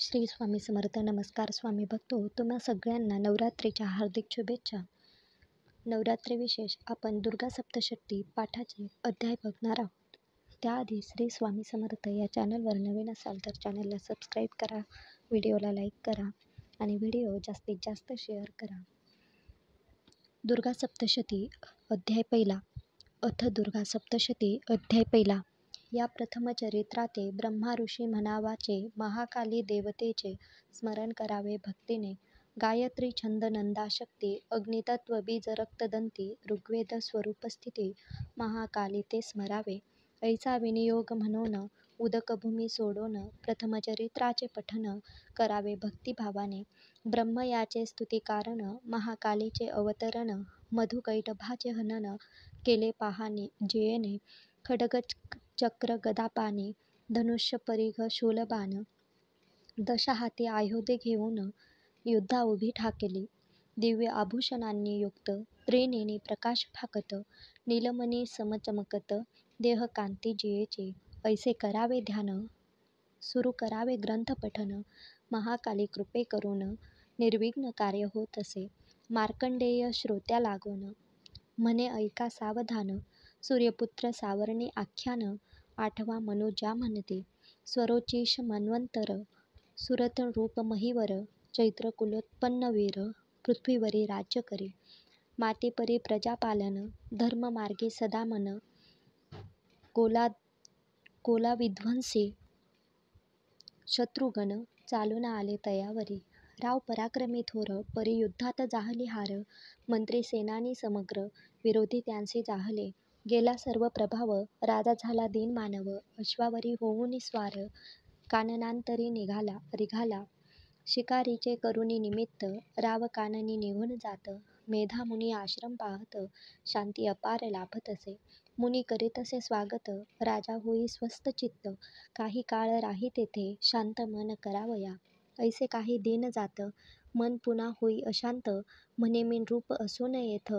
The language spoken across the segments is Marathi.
श्री स्वामी समर्थ. नमस्कार स्वामी भक्तो, तुम्हा सगळ्यांना नवरात्रीच्या हार्दिक शुभेच्छा. नवरात्री विशेष आपण दुर्गा सप्तशती पाठाचे अध्याय बघणार आहोत. त्याआधी श्री स्वामी समर्थ या चॅनलवर नवीन असाल तर चॅनलला सबस्क्राईब करा, व्हिडिओला लाईक करा आणि व्हिडिओ जास्तीत जास्त शेअर करा. दुर्गा सप्तशती अध्याय पहिला. अथ दुर्गा सप्तशती अध्याय पहिला. या प्रथम चरित्राते ब्रह्मा ऋषी म्हणावाचे, महाकाली देवतेचे स्मरण करावे भक्तीने. गायत्री छंद नंदाशक्ती, अग्नितत्व बीज रक्तदंती, ऋग्वेद स्वरूपस्थिती, महाकाली ते स्मरावे. ऐसा विनियोग म्हणून उदकभूमी सोडून प्रथमचरित्राचे पठन करावे भक्तिभावाने. ब्रह्म याचे स्तुतिकारण, महाकालीचे अवतरण, मधुकैटभाचे हनन केले पहानी जेयेने. खड्ग चक्र गदापानी, धनुष्य परिघ शूलबाण, दशहाती आयुधे घेऊन युद्धा उभी ठाकेली. दिव्य आभूषणांनी युक्त, त्रिनेनी प्रकाश फाकत, नीलमणी समचमकत, देह कांती जियेची. ऐसे करावे ध्यान, सुरू करावे ग्रंथ पठन, महाकाली कृपे करून निर्विघ्न कार्य होत असे. मार्कंडेय श्रोत्या लागून म्हणे ऐका सावधान, सूर्यपुत्र सावर्णी आख्यान, आठवा मनुजा म्हणते. स्वरोचिष मन्वंतर, सुरत रूप महीवर, चैत्र कुलोत्पन्न वीर, पृथ्वीवरी राज्य करी. मातेपरी प्रजापालन, धर्ममार्गी सदा मन, कोला विध्वंसी शत्रुगण चालून आले तयावरी. राव पराक्रमी थोर, परी युद्धात जाहली हार, मंत्री सेनानी समग्र, विरोधी त्यांचे जाहले. गेला सर्व प्रभाव, राजा झाला दीन मानव, अश्वावरी होऊन स्वार, काननांतरी रिघाला. शिकारीचे करुणी निमित्त, राव काननी निघून जात, मेधा मुनी आश्रम पाहत, शांती अपार लाभत असे. मुनी करीत असे स्वागत, राजा होई स्वस्थ चित्त, काही काळ राही तेथे, शांत मन करावया. ऐसे काही दिन जात, मन पुन्हा होई अशांत, म्हणे मी रूप असून येथ,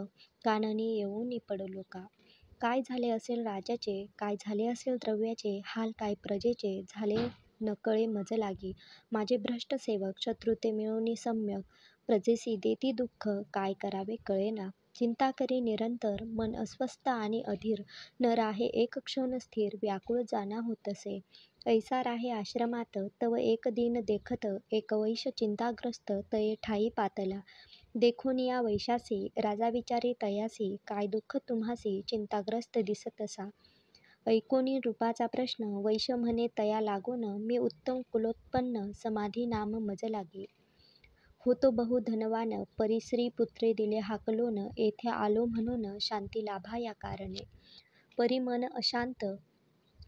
काननी येऊन पडलो का. काय झाले असेल राजाचे, काय झाले असेल द्रव्याचे, हाल काय प्रजेचे, झाले नकळे मज लागी. माझे भ्रष्ट सेवक, शत्रू ते मिळवणी सम्यक, प्रजेसी देती दुःख, काय करावे कळेना. चिंता करी निरंतर, मन अस्वस्थ आणि अधीर, न राहे एक क्षण स्थिर, व्याकुळ जाना होतसे. ऐसा राहे आश्रमात, तव एक दिन देखत, एक वैश्य चिंताग्रस्त तये ठाई पातला. देखून या वैशासी, राजा विचारी तयासी, काय दुःख तुम्हासी, चिंताग्रस्त दिसतसा. ऐकोनी रूपाचा प्रश्न, वैश्य म्हणे तया लागून, मी उत्तम कुलोत्पन्न, समाधी नाम मज लागे. होतो बहु धनवान, परी श्री पुत्रे दिले हाकलून, येथे आलो म्हणून शांती लाभा या कारणे. परी मन अशांत,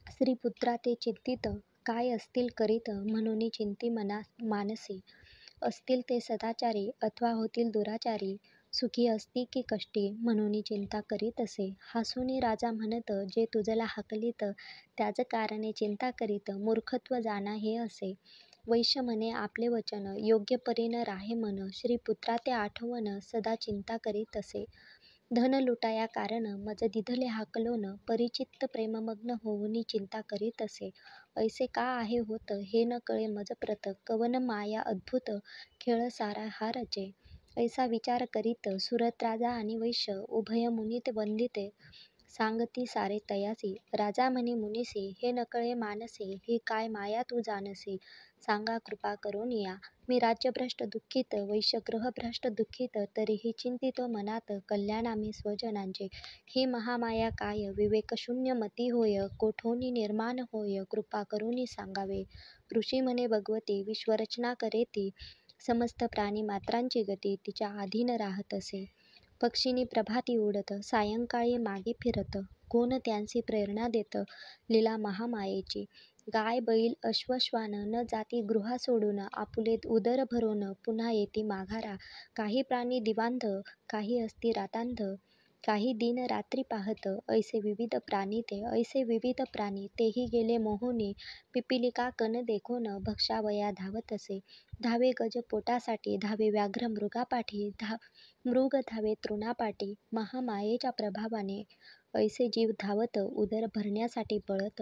श्रीपुत्रा ते चिंतित, काय असतील करीत, म्हणून चिंती मानसी. असतील ते सदाचारी, अथवा होतील दुराचारी, सुखी असती की कष्टी, म्हणून चिंता करीत असे. हासूनी राजा म्हणत, जे तुझला हाकलीत, त्याच कारणे चिंता करीत, मूर्खत्व जाणा हे असे. वैश्य म्हणे आपले वचन, योग्य परीन राहे मन, श्रीपुत्रा ते आठवण, सदा चिंता करीत असे. धन लुटाया कारण, मज दिधले हाकलोन, परिचित्त प्रेममग्न होऊनी चिंता करीत असे. ऐसे का आहे होत, हे न कळे मज प्रत, कवन माया अद्भुत, खेळ सारा हा रचे. ऐसा विचार करीत, सुरत राजा आणि वैश्य, उभय मुनीत वंदिते, सांगती सारे तयासी. राजा म्हणे मुनीसी, हे नकळे मानसी, ही काय माया तू जानसी, सांगा कृपा करून या. मी राज्यभ्रष्ट दुःखित, वैश्य गृहभ्रष्ट दुःखित, तरीही चिंतितो मनात, कल्याणामी स्वजनांचे. ही महामाया काय, विवेकशून्य मती होय, कोठोनी निर्माण होय, कृपा करूनी सांगावे. ऋषी म्हणे भगवती, विश्वरचना करेती, समस्त प्राणी मात्रांची गती, तिच्या अधीन राहत असे. पक्षिनी प्रभाती उडत, सायंकाळी मागे फिरत, कोण त्यांची प्रेरणा देत, लीला महामायेची. गाय बैल अश्वश्वान न जाती गृहा सोडून, आपुले उदर भरून पुन्हा येती माघारा. काही प्राणी दिवांध, काही असती रातांध, काही दिन रात्री पाहत, ऐसे विविध प्राणी ते. ऐसे विविध प्राणी, तेही गेले मोहूनी, पिपिलिका कण देखून, भक्षावया धावत असे. धावे गज पोटासाठी, धावे व्याघ्र मृगापाठी, मृग धावे तृणापाठी, महामायेच्या प्रभावाने ऐसे जीव धावत, उदर भरण्यासाठी पळत.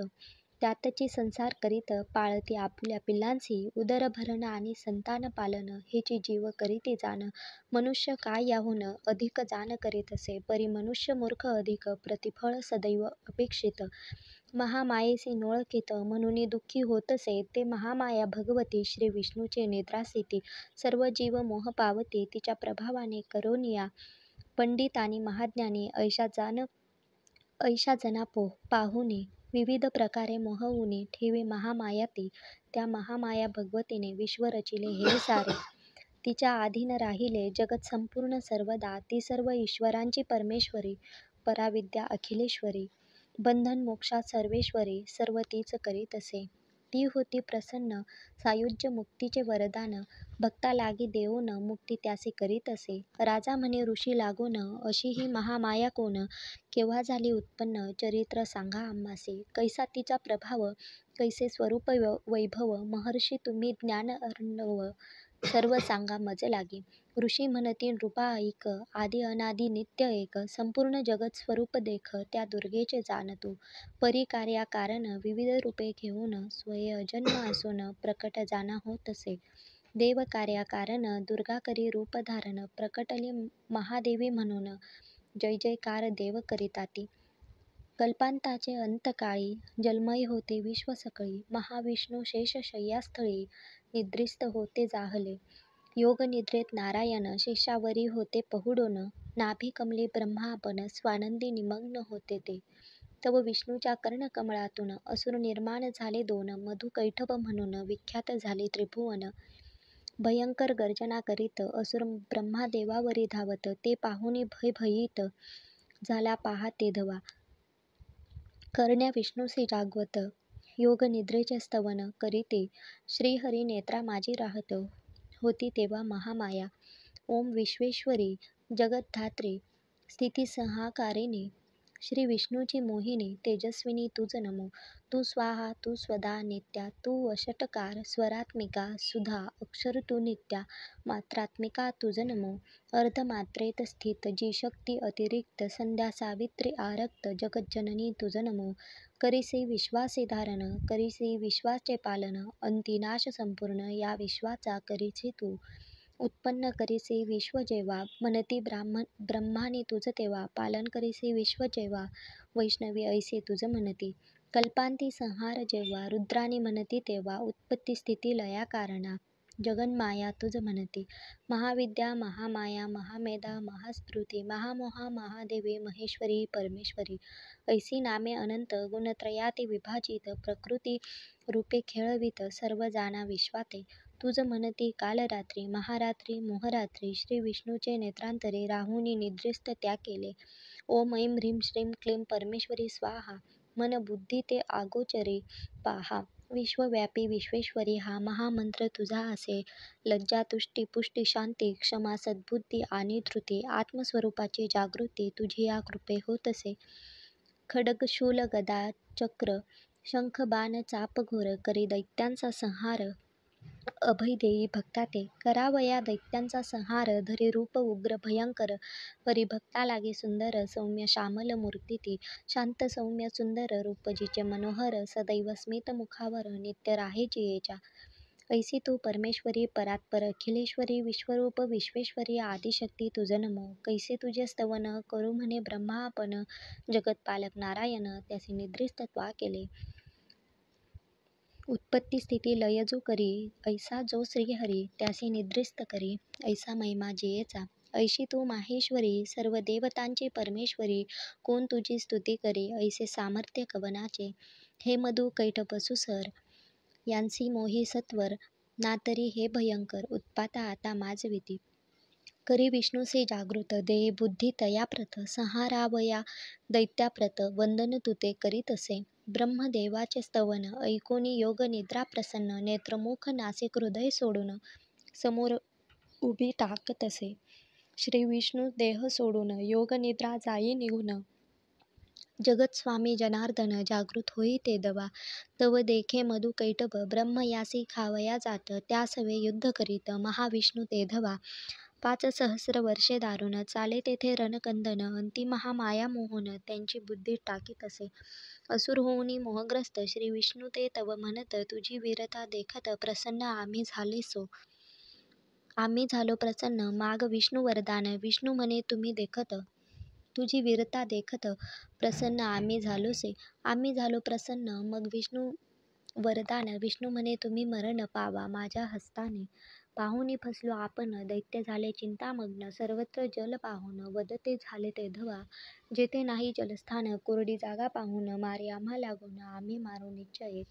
त्यातची संसार करीत पाळती आपुल्या पिल्लांसी उदरभरण आणि संतान पालन हेची जीव करीती जाण मनुष्य काय याहून अधिक जाण करीत असे परी मनुष्य मूर्ख अधिक प्रतिफळ सदैव अपेक्षित महामायेसी नोळखित म्हणून दुःखी होतसे ते महामाया भगवती श्री विष्णूचे निद्रासिती सर्व जीव मोह पावती तिच्या प्रभावाने करोनिया पंडित आणि महाज्ञानी ऐशा जना पाहुनी विविध प्रकारे मोहवुनी ठेवी महामाया ती त्या महामाया भगवतीने विश्व रचिले हे सारे तिच्या अधीन राहिले जगत संपूर्ण सर्वदा ती सर्व ईश्वरांची परमेश्वरी पराविद्या अखिलेश्वरी बंधन मोक्षात सर्वेश्वरी सर्व तीच करीत असे ती होती प्रसन्न सायुज्य मुक्तीचे वरदान भक्ता लागी देऊन मुक्ती त्यासे करीत असे राजा म्हणे ऋषी लागून अशी ही महामाया कोण केव्हा झाली उत्पन्न चरित्र सांगा आम्हासे कैसा तिचा प्रभाव कैसे स्वरूप वैभव महर्षी तुम्ही ज्ञान अर्णव सर्व सांगा मज लागी ऋषी म्हणती नृपा ऐक आदी अनादी नित्य एक संपूर्ण जगत स्वरूप देख त्या दुर्गेचे जाण तू परी कार्या कारण विविध रूपे घेऊन स्वय जन्म असून प्रकट जाणा होत असे देव कार्या कारण दुर्गा करी रूप धारण प्रकटले महादेवी म्हणून जय जयकार देव करिताती कल्पांताचे अंतकाळी जलमय होते विश्व सकळी महाविष्णू शेष शय्यास्थळी निद्रिस्त होते जाहले योग निद्रेत नारायण शेषावरी होते पहुडोन नाभी कमली ब्रह्मा आपण स्वानंदी निमग्न होते ते तव विष्णूच्या कर्णकमळातून असुर निर्माण झाले दोन मधु कैटभ म्हणून विख्यात झाले त्रिभुवन भयंकर गर्जना करीत असुर ब्रह्मादेवावरी धावत ते पाहुनी भयभीत झाला पहा ते धवा करण्या विष्णूसे जागवत योग निद्रेचे स्तवन करीते श्रीहरी नेत्रा माझी राहत होती तेव्हा महामाया ओम विश्वेश्वरी जगद्धात्री स्थितिसंहाकारिणी श्री विष्णूची मोहिनी तेजस्विनी तुझ नमो तू स्वाहा तू स्वदा नित्या तू अषटकार स्वरात्मिका सुधा अक्षर तू नित्या मात्रात्मिका तुझ नमो अर्धमात्रेत स्थित जी शक्ती अतिरिक्त संध्या सावित्री आरक्त जगज्जननी तुझ नमो करीसी विश्वासे धारण करीसी विश्वाचे पालन अंतिनाश संपूर्ण या विश्वाचा करीसी तू उत्पन्न करीसी विश्व जेव्हा म्हणती ब्रह्माने तुझ तेव्हा पालन करीसी विश्व जेव्हा वैष्णवी ऐसे तुझ म्हणती कल्पांती संहार जेव्हा रुद्राने म्हणती तेव्हा उत्पत्ती स्थिती लया कारणा जगन्माया तुझ म्हणती महाविद्या महामाया महामेधा महास्फूर्ती महामोहा महादेवी महेश्वरी परमेश्वरी ऐसी नामे अनंत गुणत्रयाती विभाजित प्रकृती रूपे खेळवित सर्व जाणा विश्वाते तुझ म्हणती कालरात्री महारात्री मोहरात्री श्री विष्णूचे नेत्रांतरे राहुनी निद्रिस्त त्या केले ओम ऐं ह्रीं श्रीं क्लीं परमेश्वरी स्वाहा मन बुद्धी ते आगोचरे पाहा विश्वव्यापी विश्वेश्वरी हा महामंत्र तुझा असे लज्जा तुष्टी पुष्टी शांती क्षमा सद्बुद्धी आणि धृती आत्मस्वरूपाची जागृती तुझी या कृपे होत असे खडग शूल गदा चक्र शंख बाण चाप घोर करी दैत्यांचा संहार अभय देई भक्ता ते करावया दैत्यांचा संहार धरे रूप उग्र भयंकर परिभक्ता लागे सुंदर सौम्य श्यामल मूर्ती ती शांत सौम्य सुंदर रूप जिचे मनोहर सदैव स्मित मुखावर नित्य राहे जियेच्या ऐसी तू परमेश्वरी परात्पर अखिलेश्वरी विश्वरूप विश्वेश्वरी आदिशक्ती तुझ नमो कैसे तुझे स्तवन करू म्हणे ब्रह्मा आपण जगतपालक नारायण त्याचे निद्रिस्तत्वा केले उत्पत्ती स्थिती लय जो करी ऐसा जो श्रीहरी त्यासी निद्रिस्त करी ऐसा महिमा जियेचा ऐशी तू माहेश्वरी सर्व देवतांची परमेश्वरी कोण तुझी स्तुती करी ऐसे सामर्थ्य कवनाचे हे मधु कैटभ सुसर यांसी मोही सत्वर ना तरी हे भयंकर उत्पाता आता माझविती करी विष्णूसे जागृत देहे बुद्धी तयाप्रत संहारावया दैत्याप्रत वंदन तुते करीत असे ब्रह्मदेवाचे स्तवन ऐकोनी योग निद्रा प्रसन्न नेत्रमुख नासिक हृदय सोडून समोर उभी टाकत असे श्री विष्णू देह सोडून योग निद्रा जाई निघून जगत स्वामी जनार्दन जागृत होई ते दवा तव देखे मधु कैटभ ब्रह्म यासी खावया जात त्यासवे युद्ध करीत महाविष्णू ते धवा पाच सहस्र वर्षे दारुण चाले तेथे रणकंदन अंती महामाया मोहन त्यांची बुद्धी टाकीत असे. असुर होऊनी मोहग्रस्त श्री विष्णू ते तव म्हणत तुझी वीरता देखत प्रसन्न आम्ही झालो प्रसन्न माग विष्णू वरदान विष्णू म्हणे तुम्ही देखत तुझी वीरता देखत प्रसन्न आम्ही झालो प्रसन्न मग विष्णू वरदान विष्णू म्हणे तुम्ही मरण पावा माझ्या हस्ताने पाहुनी फसलो आपण दैत्य झाले चिंतामग्न सर्वत्र जल पाहून वदते झाले ते धवा जेथे नाही जलस्थान कोरडी जागा पाहून मारे आम्हा लागून आम्ही मारू निश्चय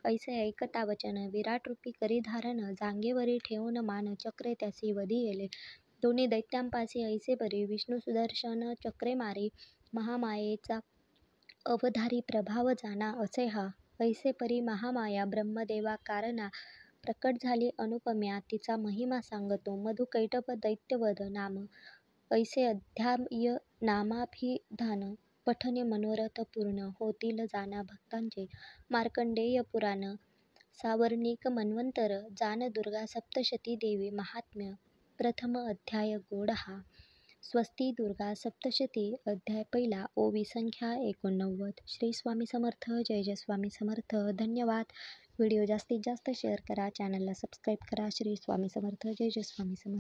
ऐसे ऐकता वचन विराट रूपी करी धारण जांगेवरी ठेवून मान चक्रे त्यासी वधी येले दोन्ही दैत्यांपासी ऐसे परी विष्णू सुदर्शन चक्रे मारी महामायेचा अवधारी प्रभाव जाणा असे हा ऐसे परी महामाया ब्रह्मदेवा कारणा प्रकट झाली अनुपम्या तिचा महिमा सांगतो मधुकैटभ दैत्यवध नाम ऐसे अध्याय नामाभिधान पठने मनोरथ पूर्ण होतील जाणा भक्तांचे मार्कंडेय पुराण सावर्णिक मन्वंतर जान दुर्गा सप्तशती देवी महात्म्य प्रथम अध्याय गोड हा स्वस्ती दुर्गा सप्तशती अध्याय पहिला ओवी संख्या 89 श्री स्वामी समर्थ जय जय स्वामी समर्थ धन्यवाद. व्हिडिओ जास्तीत जास्त शेअर करा, चॅनलला सबस्क्राईब करा. श्री स्वामी समर्थ जय जय स्वामी समर्थ.